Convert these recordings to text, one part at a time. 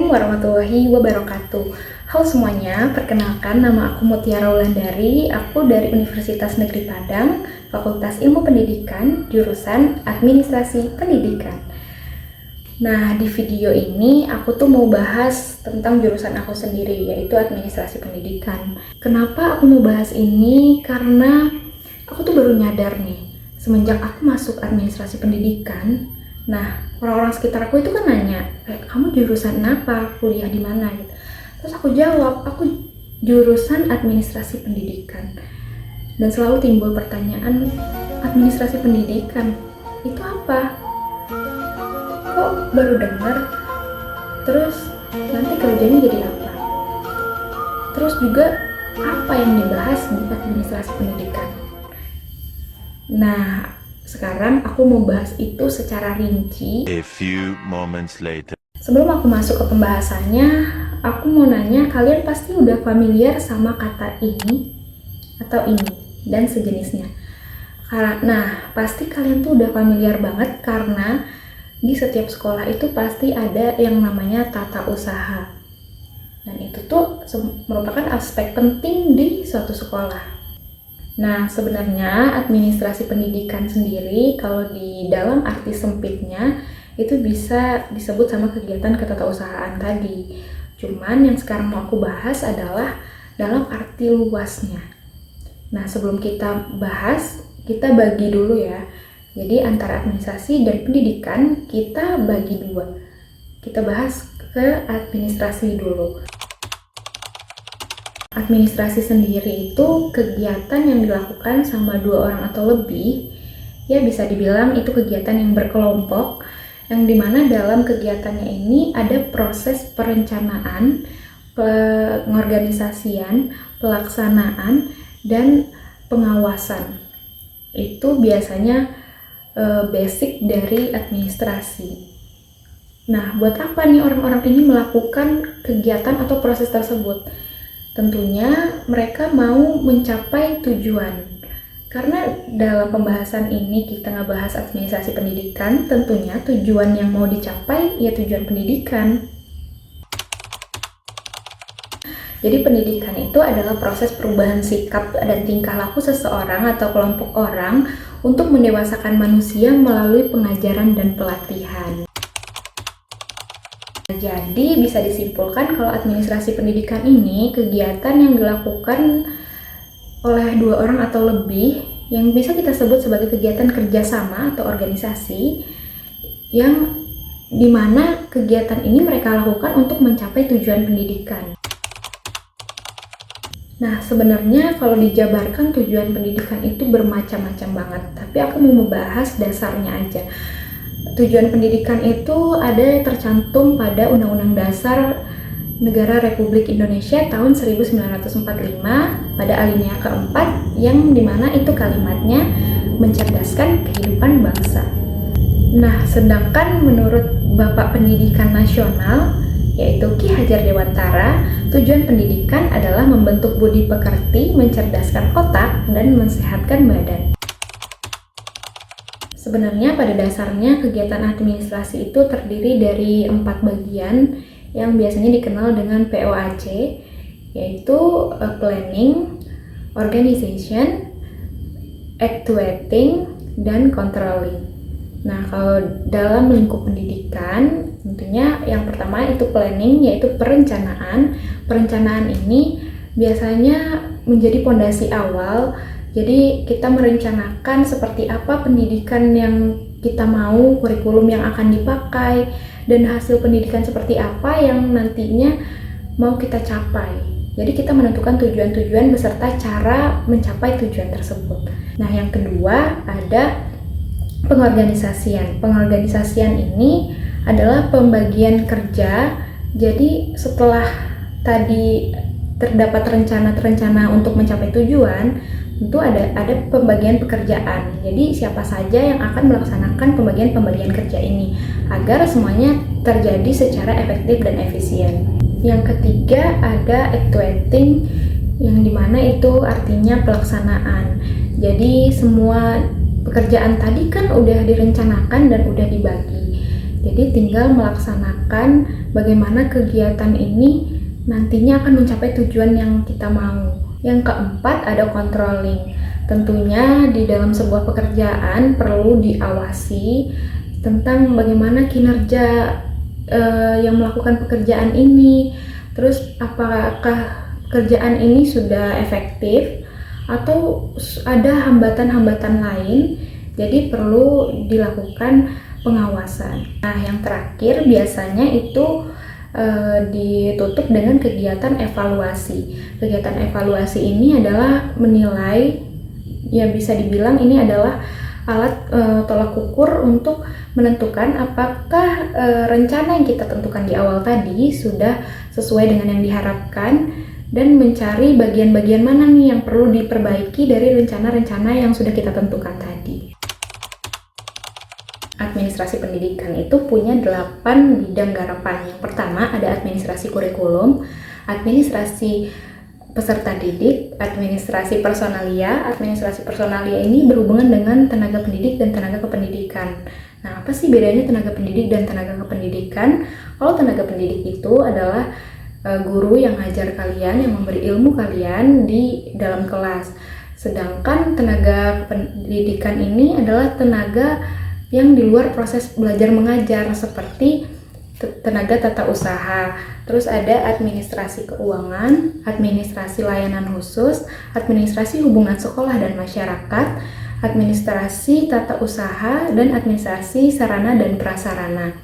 Assalamualaikum warahmatullahi wabarakatuh. Halo semuanya, perkenalkan nama aku Mutiara Wulandari. Aku dari Universitas Negeri Padang, Fakultas Ilmu Pendidikan, jurusan Administrasi Pendidikan. Nah, di video ini aku tuh mau bahas tentang jurusan aku sendiri, yaitu Administrasi Pendidikan. Kenapa aku mau bahas ini? Karena aku tuh baru nyadar nih, semenjak aku masuk Administrasi Pendidikan, nah, orang-orang sekitar aku itu kan nanya, kamu jurusan apa, kuliah di mana gitu. Terus aku jawab, aku jurusan Administrasi Pendidikan. Dan selalu timbul pertanyaan, Administrasi Pendidikan itu apa? Kok baru dengar? Terus nanti kerjanya jadi apa? Terus juga apa yang dibahas di Administrasi Pendidikan? Nah, sekarang aku mau bahas itu secara rinci. A few moments later. Sebelum aku masuk ke pembahasannya, aku mau nanya, kalian pasti udah familiar sama kata ini atau ini dan sejenisnya. Nah, pasti kalian tuh udah familiar banget karena di setiap sekolah itu pasti ada yang namanya tata usaha. Dan itu tuh merupakan aspek penting di suatu sekolah. Nah, sebenarnya administrasi pendidikan sendiri kalau di dalam arti sempitnya itu bisa disebut sama kegiatan ketatausahaan tadi. Cuman yang sekarang mau aku bahas adalah dalam arti luasnya. Nah, sebelum kita bahas, kita bagi dulu ya. Jadi antara administrasi dan pendidikan kita bagi dua. Kita bahas ke administrasi dulu. Administrasi sendiri itu kegiatan yang dilakukan sama dua orang atau lebih, ya bisa dibilang itu kegiatan yang berkelompok, yang dimana dalam kegiatannya ini ada proses perencanaan, pengorganisasian, pelaksanaan, dan pengawasan. Itu biasanya basic dari administrasi. Nah, buat apa nih orang-orang ini melakukan kegiatan atau proses tersebut? Tentunya mereka mau mencapai tujuan. Karena dalam pembahasan ini kita ngebahas administrasi pendidikan, tentunya tujuan yang mau dicapai ya tujuan pendidikan. Jadi pendidikan itu adalah proses perubahan sikap dan tingkah laku seseorang atau kelompok orang untuk mendewasakan manusia melalui pengajaran dan pelatihan. Jadi bisa disimpulkan kalau administrasi pendidikan ini kegiatan yang dilakukan oleh dua orang atau lebih yang bisa kita sebut sebagai kegiatan kerjasama atau organisasi yang dimana kegiatan ini mereka lakukan untuk mencapai tujuan pendidikan. Nah, sebenarnya kalau dijabarkan tujuan pendidikan itu bermacam-macam banget, tapi aku mau membahas dasarnya aja. Tujuan pendidikan itu ada tercantum pada Undang-Undang Dasar Negara Republik Indonesia tahun 1945 pada alinea keempat yang dimana itu kalimatnya mencerdaskan kehidupan bangsa. Nah, sedangkan menurut Bapak Pendidikan Nasional yaitu Ki Hajar Dewantara, tujuan pendidikan adalah membentuk budi pekerti, mencerdaskan otak, dan mensehatkan badan. Sebenarnya pada dasarnya kegiatan administrasi itu terdiri dari 4 bagian yang biasanya dikenal dengan POAC, yaitu planning, organization, actuating, dan controlling. Nah, kalau dalam lingkup pendidikan, tentunya yang pertama itu planning, yaitu perencanaan. Perencanaan ini biasanya menjadi pondasi awal. Jadi kita merencanakan seperti apa pendidikan yang kita mau, kurikulum yang akan dipakai, dan hasil pendidikan seperti apa yang nantinya mau kita capai. Jadi kita menentukan tujuan-tujuan beserta cara mencapai tujuan tersebut. Nah, yang kedua ada pengorganisasian. Pengorganisasian ini adalah pembagian kerja. Jadi setelah tadi terdapat rencana-rencana untuk mencapai tujuan, tentu ada pembagian pekerjaan. Jadi siapa saja yang akan melaksanakan pembagian kerja ini agar semuanya terjadi secara efektif dan efisien. Yang ketiga ada actuating, yang dimana itu artinya pelaksanaan. Jadi semua pekerjaan tadi kan udah direncanakan dan udah dibagi. Jadi tinggal melaksanakan bagaimana kegiatan ini nantinya akan mencapai tujuan yang kita mau. Yang keempat ada controlling. Tentunya di dalam sebuah pekerjaan perlu diawasi tentang bagaimana kinerja yang melakukan pekerjaan ini. Terus apakah pekerjaan ini sudah efektif atau ada hambatan-hambatan lain, jadi perlu dilakukan pengawasan. Nah, yang terakhir biasanya itu ditutup dengan kegiatan evaluasi. Kegiatan evaluasi ini adalah menilai, ya bisa dibilang ini adalah alat tolak ukur untuk menentukan apakah rencana yang kita tentukan di awal tadi sudah sesuai dengan yang diharapkan dan mencari bagian-bagian mana nih yang perlu diperbaiki dari rencana-rencana yang sudah kita tentukan tadi. Administrasi pendidikan itu punya 8 bidang garapan. Yang pertama ada administrasi kurikulum, administrasi peserta didik, administrasi personalia. Administrasi personalia ini berhubungan dengan tenaga pendidik dan tenaga kependidikan. Nah, apa sih bedanya tenaga pendidik dan tenaga kependidikan? Kalau tenaga pendidik itu adalah guru yang ngajar kalian, yang memberi ilmu kalian di dalam kelas. Sedangkan tenaga pendidikan ini adalah tenaga yang di luar proses belajar mengajar, seperti tenaga tata usaha. Terus ada administrasi keuangan, administrasi layanan khusus, administrasi hubungan sekolah dan masyarakat, administrasi tata usaha, dan administrasi sarana dan prasarana.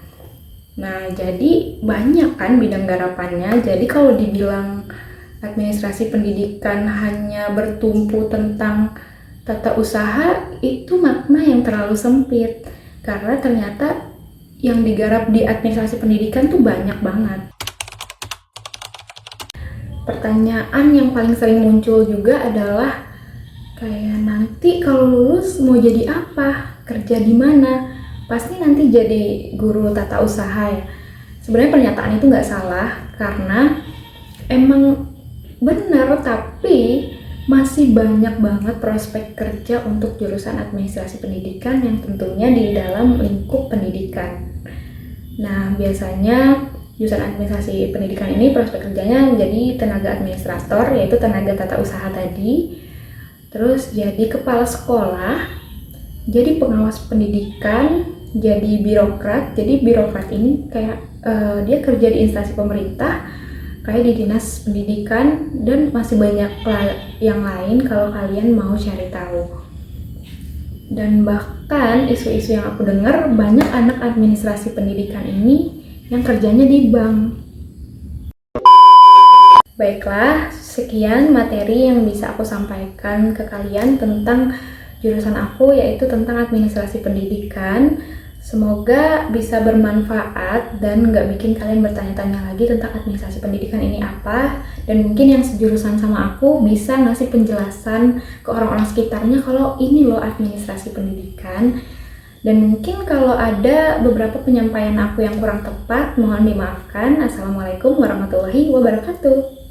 Nah, jadi banyak kan bidang garapannya. Jadi kalau dibilang administrasi pendidikan hanya bertumpu tentang tata usaha, itu makna yang terlalu sempit, karena ternyata yang digarap di administrasi pendidikan tuh banyak banget. Pertanyaan yang paling sering muncul juga adalah kayak, nanti kalau lulus mau jadi apa? Kerja di mana? Pasti nanti jadi guru tata usaha ya. Sebenarnya pernyataan itu nggak salah, karena emang benar, tapi masih banyak banget prospek kerja untuk jurusan administrasi pendidikan yang tentunya di dalam lingkup pendidikan. Nah, biasanya jurusan administrasi pendidikan ini prospek kerjanya menjadi tenaga administrator, yaitu tenaga tata usaha tadi. Terus jadi kepala sekolah, jadi pengawas pendidikan, jadi birokrat. Jadi birokrat ini kayak dia kerja di instansi pemerintah, kayak di dinas pendidikan, dan masih banyak yang lain kalau kalian mau cari tahu. Dan bahkan isu-isu yang aku dengar, banyak anak administrasi pendidikan ini yang kerjanya di bank. Baiklah, sekian materi yang bisa aku sampaikan ke kalian tentang jurusan aku, yaitu tentang administrasi pendidikan. Semoga bisa bermanfaat dan nggak bikin kalian bertanya-tanya lagi tentang administrasi pendidikan ini apa. Dan mungkin yang sejurusan sama aku bisa ngasih penjelasan ke orang-orang sekitarnya kalau ini loh administrasi pendidikan. Dan mungkin kalau ada beberapa penyampaian aku yang kurang tepat, mohon dimaafkan. Assalamualaikum warahmatullahi wabarakatuh.